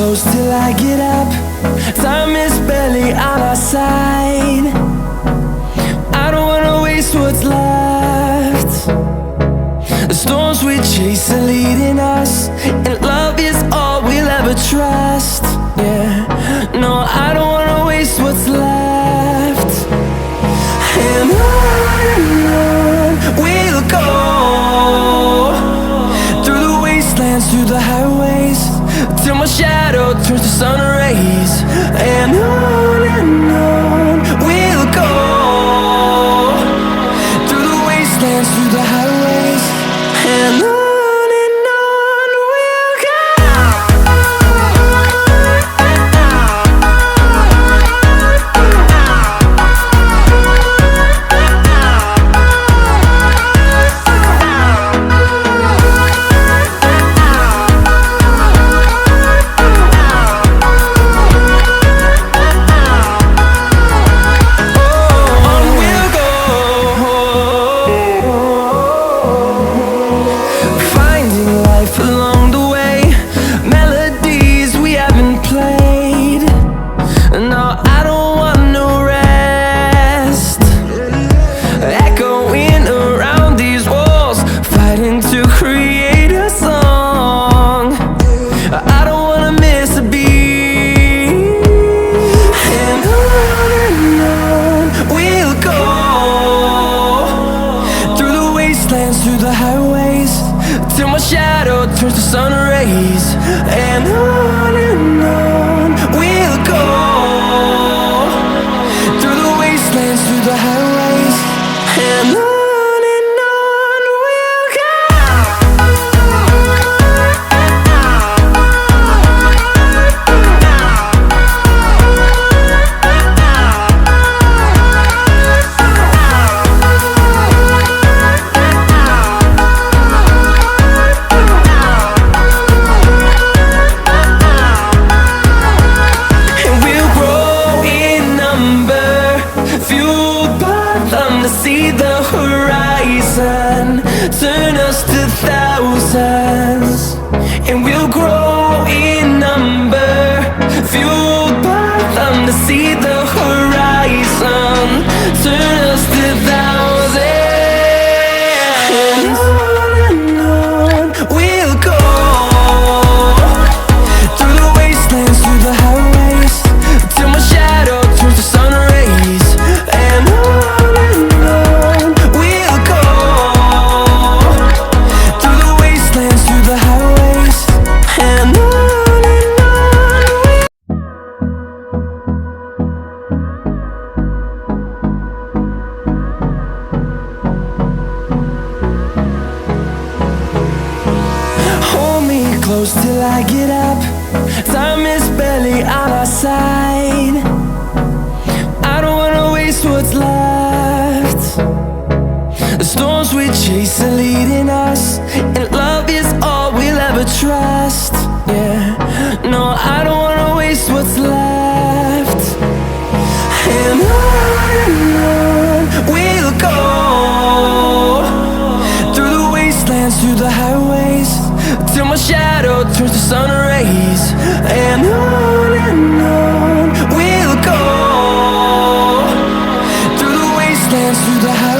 close till I get up. Time is barely on our side. I don't wanna waste what's left. The storms we chase are leading us, and love is all we'll ever trust. Yeah, no, I don't wanna waste what's left. And on we'll go, through the wastelands, through the highways, till my shadow turns to sun rays. And on we'll go, through the wastelands, through the highways, and on. Through the highways, till my shadow turns to sun rays. And on we'll go, through the wastelands, through the highways, and on. See the horizon turn us to thousands, and we'll grow in number, fueled by them to see the horizon turn us to thousands. And on we'll go, through the wastelands, through the highways, till my shadow turns to sun rays. And on close till I get up. Time is barely on our side. I don't wanna waste what's left. The storms we chase are leading us, and love is all we'll ever trust. Yeah, no, I don't wanna waste what's left. And on we'll go, through the wastelands, through the highways, till my shadow turns to sun rays. And on we'll go, through the wastelands, through the highways.